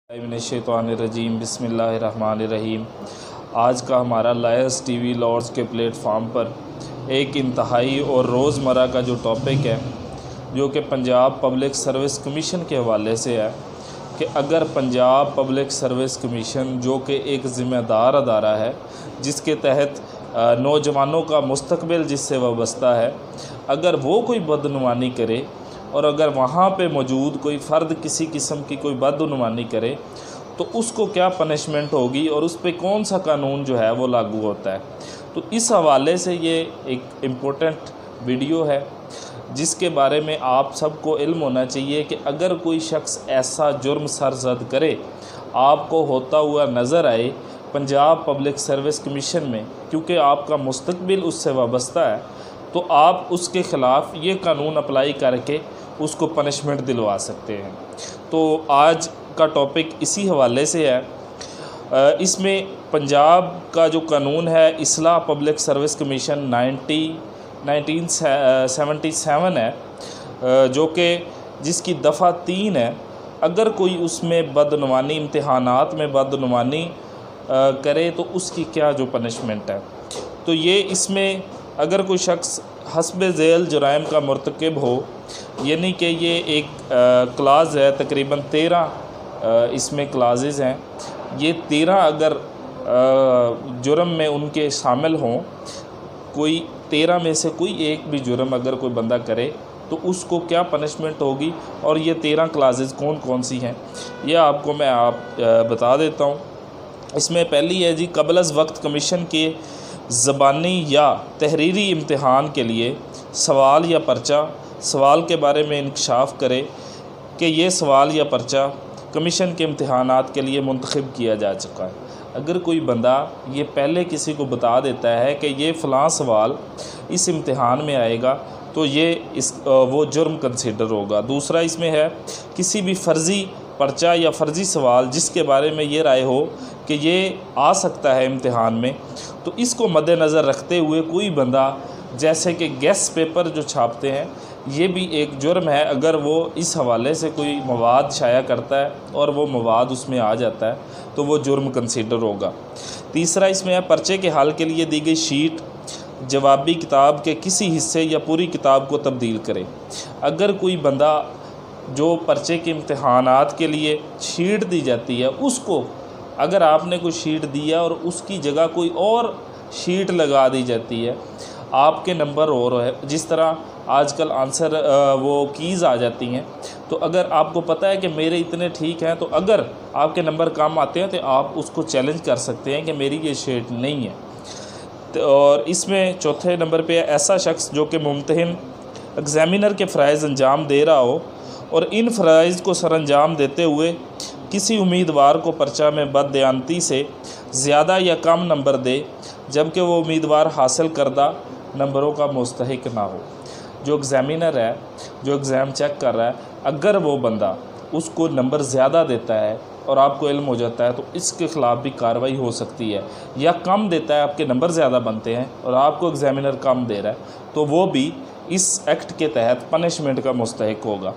मिनश्शैतानिर्रजीम बिस्मिल्लाहिर्रहमानिर्रहीम। आज का हमारा लायस टीवी लॉर्ड्स के प्लेटफार्म पर एक इंतहाई और रोज़मर्रा का जो टॉपिक है, जो कि पंजाब पब्लिक सर्विस कमीशन के हवाले से है कि अगर पंजाब पब्लिक सर्विस कमीशन, जो कि एक ज़िम्मेदार अदारा है जिसके तहत नौजवानों का मुस्तकबिल जिससे वाबस्ता है, अगर वो कोई बदनुमानी करे और अगर वहाँ पे मौजूद कोई फ़र्द किसी किस्म की कोई बदनुमानी करे तो उसको क्या पनिशमेंट होगी और उस पर कौन सा कानून जो है वो लागू होता है। तो इस हवाले से ये एक इम्पोर्टेंट वीडियो है जिसके बारे में आप सबको इल्म होना चाहिए कि अगर कोई शख्स ऐसा जुर्म सरज़द करे, आपको होता हुआ नज़र आए पंजाब पब्लिक सर्विस कमीशन में, क्योंकि आपका मुस्तकबिल उससे वाबस्ता है, तो आप उसके ख़िलाफ़ ये कानून अप्लाई करके उसको पनिशमेंट दिलवा सकते हैं। तो आज का टॉपिक इसी हवाले से है। इसमें पंजाब का जो कानून है इस्लाह पब्लिक सर्विस कमीशन 1977 है, जो कि जिसकी दफ़ा 3 है। अगर कोई उसमें बदनुमानी, इम्तिहानात में बदनुमानी करे तो उसकी क्या जो पनिशमेंट है। तो ये इसमें अगर कोई शख्स हस्ब ज़ैल जुराइम का मुर्तकिब हो, यानी कि ये एक क्लाज़ है, तकरीबन 13 इसमें क्लाज़ेज़ हैं, ये 13 अगर जुर्म में उनके शामिल हों, कोई 13 में से कोई एक भी जुर्म अगर कोई बंदा करे तो उसको क्या पनिशमेंट होगी और ये 13 क्लाज़ेज़ कौन कौन सी हैं ये आपको मैं बता देता हूँ। इसमें पहली है जी, क़ब्ल वक्त कमीशन के ज़बानी या तहरीरी इम्तिहान के लिए सवाल या पर्चा, सवाल के बारे में इंकशाफ करे कि ये सवाल या पर्चा कमीशन के इम्तिहानात के लिए मुंतखब किया जा चुका है। अगर कोई बंदा ये पहले किसी को बता देता है कि ये फ़लाँ सवाल इस इम्तिहान में आएगा तो ये वो जुर्म कंसिडर होगा। दूसरा इसमें है, किसी भी फ़र्ज़ी पर्चा या फ़र्ज़ी सवाल जिसके बारे में ये राय हो कि ये आ सकता है इम्तिहान में, तो इसको मद्देनज़र रखते हुए कोई बंदा, जैसे कि गेस्ट पेपर जो छापते हैं, ये भी एक जुर्म है। अगर वो इस हवाले से कोई मवाद शाया करता है और वो मवाद उसमें आ जाता है तो वो जुर्म कंसीडर होगा। तीसरा इसमें है, पर्चे के हल के लिए दी गई शीट जवाबी किताब के किसी हिस्से या पूरी किताब को तब्दील करे। अगर कोई बंदा जो पर्चे के इम्तिहानात के लिए शीट दी जाती है, उसको अगर आपने कोई शीट दिया और उसकी जगह कोई और शीट लगा दी जाती है, आपके नंबर और है, जिस तरह आजकल आंसर वो कीज़ आ जाती हैं, तो अगर आपको पता है कि मेरे इतने ठीक हैं, तो अगर आपके नंबर कम आते हैं तो आप उसको चैलेंज कर सकते हैं कि मेरी ये शीट नहीं है। तो और इसमें चौथे नंबर पे है, ऐसा शख्स जो कि मुम्तहिन एग्ज़ामिनर के फ़राइज़ अंजाम दे रहा हो और इन फ़राइज़ को सरअंजाम देते हुए किसी उम्मीदवार को पर्चा में बददयानती से ज़्यादा या कम नंबर दे, जबकि वो उम्मीदवार हासिल करदा नंबरों का मुस्तहिक ना हो। जो एग्ज़ामिनर है, जो एग्ज़ाम चेक कर रहा है, अगर वो बंदा उसको नंबर ज़्यादा देता है और आपको इल्म हो जाता है तो इसके ख़िलाफ़ भी कार्रवाई हो सकती है, या कम देता है, आपके नंबर ज़्यादा बनते हैं और आपको एग्ज़ामिनर कम दे रहा है, तो वो भी इस एक्ट के तहत पनिशमेंट का मुस्तहिक होगा।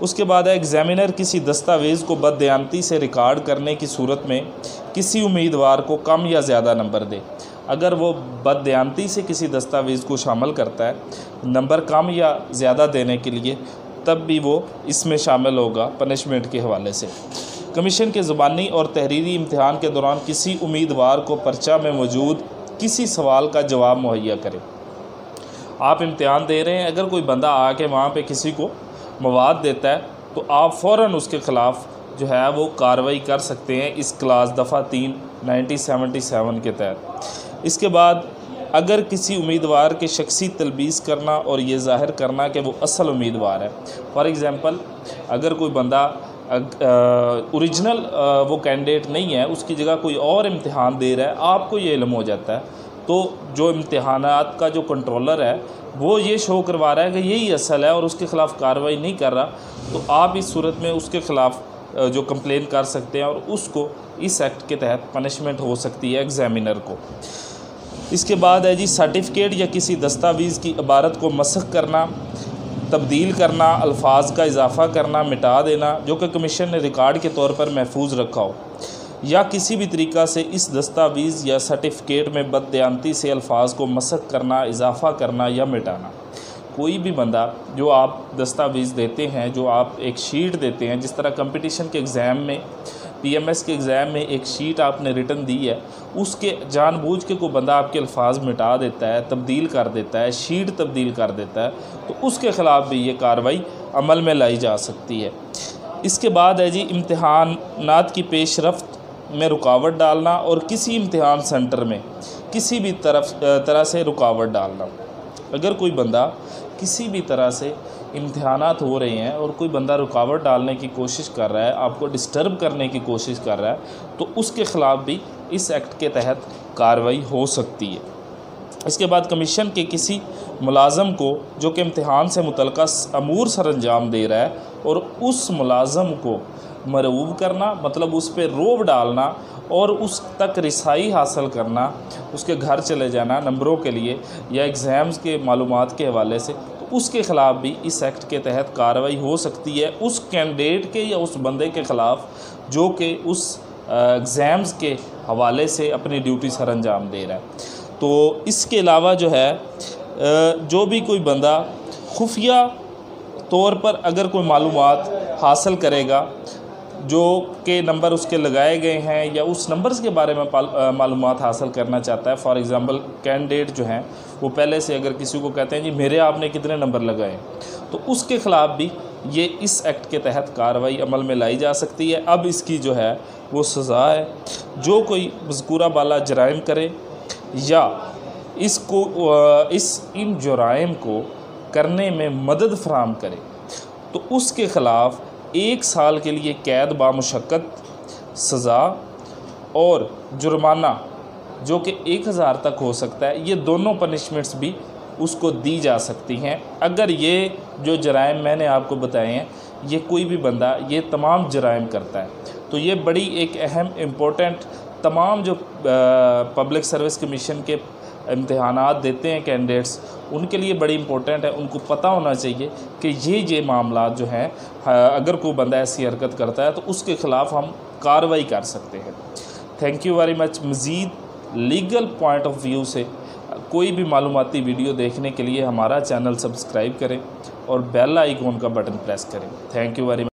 उसके बाद है, एग्ज़ामिनर किसी दस्तावेज़ को बददयानती से रिकॉर्ड करने की सूरत में किसी उम्मीदवार को कम या ज़्यादा नंबर दे। अगर वो बददयानती से किसी दस्तावेज़ को शामिल करता है नंबर कम या ज़्यादा देने के लिए, तब भी वो इसमें शामिल होगा पनिशमेंट के हवाले से। कमीशन के ज़बानी और तहरीरी इम्तिहान के दौरान किसी उम्मीदवार को पर्चा में मौजूद किसी सवाल का जवाब मुहैया करें। आप इम्तिहान दे रहे हैं, अगर कोई बंदा आके वहाँ पे किसी को मवाद देता है तो आप फ़ौरन उसके ख़िलाफ़ जो है वो कार्रवाई कर सकते हैं इस क्लास दफ़ा 3 1977 के तहत। इसके बाद, अगर किसी उम्मीदवार के शख्सी तलबीस करना और ये ज़ाहिर करना कि वो असल उम्मीदवार है, फॉर एग्ज़ाम्पल अगर कोई बंदा ओरिजिनल वो कैंडिडेट नहीं है, उसकी जगह कोई और इम्तिहान दे रहा है, आपको ये इल्म हो जाता है, तो जो इम्तिहानात का जो कंट्रोलर है वो ये शो करवा रहा है कि यही असल है और उसके ख़िलाफ़ कार्रवाई नहीं कर रहा, तो आप इस सूरत में उसके ख़िलाफ़ जो कंप्लेन कर सकते हैं और उसको इस एक्ट के तहत पनिशमेंट हो सकती है एग्ज़ामिनर को। इसके बाद है जी, सर्टिफिकेट या किसी दस्तावेज़ की इबारत को मसख करना, तब्दील करना, अल्फाज का इजाफ़ा करना, मिटा देना जो कि कमीशन ने रिकॉर्ड के तौर पर महफूज रखा हो, या किसी भी तरीक़ा से इस दस्तावेज़ या सर्टिफिकेट में बददियानती से अल्फाज को मसख करना, इजाफ़ा करना या मिटाना। कोई भी बंदा जो आप दस्तावेज़ देते हैं, जो आप एक शीट देते हैं, जिस तरह कंपटीशन के एग्ज़ाम में, PMS के एग्ज़ाम में एक शीट आपने रिटन दी है, उसके जानबूझ के कोई बंदा आपके अल्फाज मिटा देता है, तब्दील कर देता है, शीट तब्दील कर देता है, तो उसके ख़िलाफ़ भी ये कार्रवाई अमल में लाई जा सकती है। इसके बाद है जी इम्तिहानात की पेशरफ्त में रुकावट डालना और किसी इम्तिहान सेंटर में किसी भी तरह से रुकावट डालना। अगर कोई बंदा किसी भी तरह से इम्तिहानात हो रहे हैं और कोई बंदा रुकावट डालने की कोशिश कर रहा है, आपको डिस्टर्ब करने की कोशिश कर रहा है, तो उसके ख़िलाफ़ भी इस एक्ट के तहत कार्रवाई हो सकती है। इसके बाद कमीशन के किसी मुलाज़म को जो कि इम्तिहान से मुतल्लिक़ा अमूर सर अंजाम दे रहा है और उस मुलाज़म को मरऊब करना, मतलब उस पर रोब डालना और उस तक रिसाई हासिल करना, उसके घर चले जाना नंबरों के लिए या एग्ज़ाम्स के मालूमात के हवाले से, तो उसके ख़िलाफ़ भी इस एक्ट के तहत कार्रवाई हो सकती है उस कैंडिडेट के या उस बंदे के ख़िलाफ़ जो कि उस एग्ज़ाम्स के हवाले से अपनी ड्यूटी सर अंजाम दे रहा है। तो इसके अलावा जो है जो भी कोई बंदा खुफिया तौर पर अगर कोई मालूमात हासिल करेगा जो के नंबर उसके लगाए गए हैं या उस नंबर्स के बारे में मालूमात हासिल करना चाहता है, फॉर एग्ज़ाम्पल कैंडिडेट जो हैं वो पहले से अगर किसी को कहते हैं जी मेरे आपने कितने नंबर लगाए, तो उसके ख़िलाफ़ भी ये इस एक्ट के तहत कार्रवाई अमल में लाई जा सकती है। अब इसकी जो है वो सज़ा है, जो कोई मज़कूरा बाला जराइम करे या इन जुराइम को करने में मदद फराहम करे, तो उसके ख़िलाफ़ 1 साल के लिए कैद बामुशक्क़त सज़ा और जुर्माना जो कि 1000 तक हो सकता है, ये दोनों पनिशमेंट्स भी उसको दी जा सकती हैं अगर ये जो जराइम मैंने आपको बताए हैं ये कोई भी बंदा ये तमाम जराइम करता है। तो ये बड़ी एक अहम इम्पोर्टेंट तमाम जो पब्लिक सर्विस कमीशन के इम्तिहानात देते हैं कैंडिडेट्स, उनके लिए बड़ी इंपॉर्टेंट है, उनको पता होना चाहिए कि ये मामला जो हैं अगर कोई बंदा ऐसी हरकत करता है तो उसके ख़िलाफ़ हम कार्रवाई कर सकते हैं। Thank you very much. मज़ीद लीगल पॉइंट ऑफ व्यू से कोई भी मालूमाती वीडियो देखने के लिए हमारा चैनल सब्सक्राइब करें और बेल आइकॉन का बटन प्रेस करें। Thank you very much.